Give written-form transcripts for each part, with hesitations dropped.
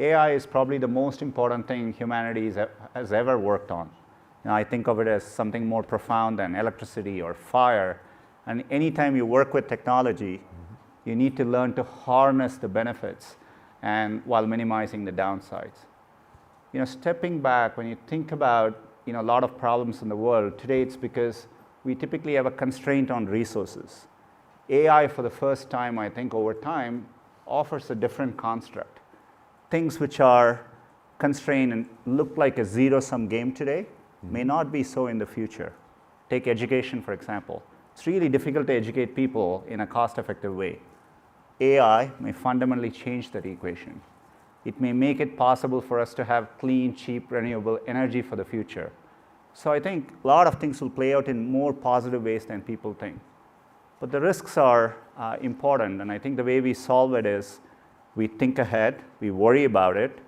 AI is probably the most important thing humanity has ever worked on. I think of it as something more profound than electricity or fire. And anytime you work with technology, you need to learn to harness the benefits and while minimizing the downsides. Stepping back, when you think about a lot of problems in the world, today it's because we typically have a constraint on resources. AI, for the first time, I think over time, offers a different construct. Things which are constrained and look like a zero-sum game today may not be so in the future. Take education, for example. It's really difficult to educate people in a cost-effective way. AI may fundamentally change that equation. It may make it possible for us to have clean, cheap, renewable energy for the future. So I think a lot of things will play out in more positive ways than people think. But the risks are important, and I think the way we solve it is we think ahead, we worry about it,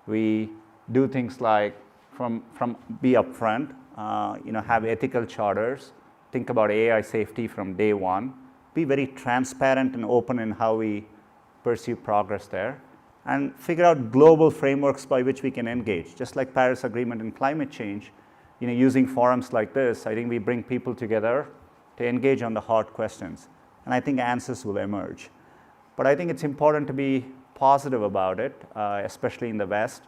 we do things like be upfront, have ethical charters, think about AI safety from day one, be very transparent and open in how we pursue progress there, and figure out global frameworks by which we can engage. Just like Paris Agreement and climate change, using forums like this, I think we bring people together to engage on the hard questions. And I think answers will emerge. But I think it's important to be positive about it, especially in the West.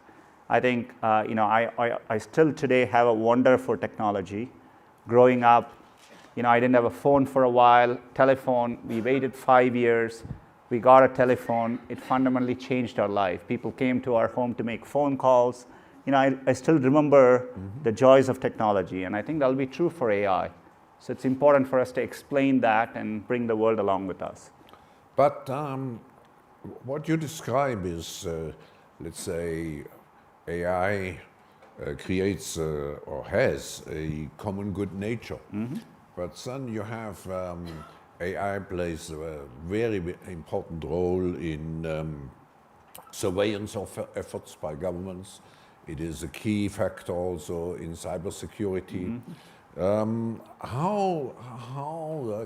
I think, I still today have a wonder for technology. Growing up, I didn't have a phone for a while. Telephone, we waited 5 years. We got a telephone. It fundamentally changed our life. People came to our home to make phone calls. I still remember the joys of technology, and I think that'll be true for AI. So it's important for us to explain that and bring the world along with us. But what you describe is, let's say, AI creates or has a common good nature. But then you have AI plays a very important role in surveillance of efforts by governments. It is a key factor also in cybersecurity. How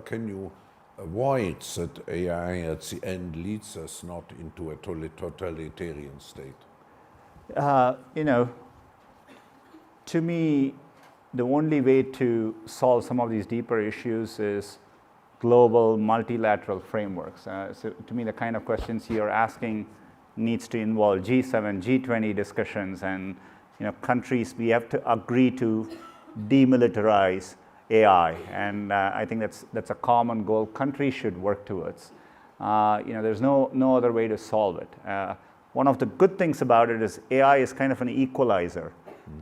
can you avoid that AI at the end leads us not into a totalitarian state? To me, the only way to solve some of these deeper issues is global multilateral frameworks. So to me, the kind of questions you're asking needs to involve G7, G20 discussions, and countries. We have to agree to demilitarize AI, and I think that's a common goal countries should work towards. There's no other way to solve it. One of the good things about it is AI is kind of an equalizer.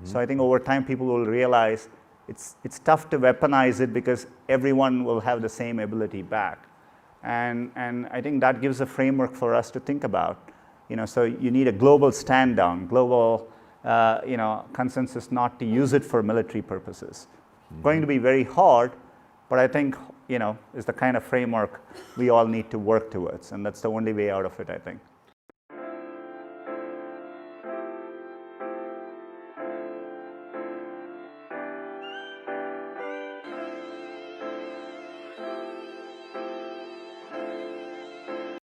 So I think over time people will realize it's tough to weaponize it because everyone will have the same ability back. And I think that gives a framework for us to think about. So you need a global stand down, global consensus not to use it for military purposes. Going to be very hard, but I think is the kind of framework we all need to work towards, and that's the only way out of it, I think.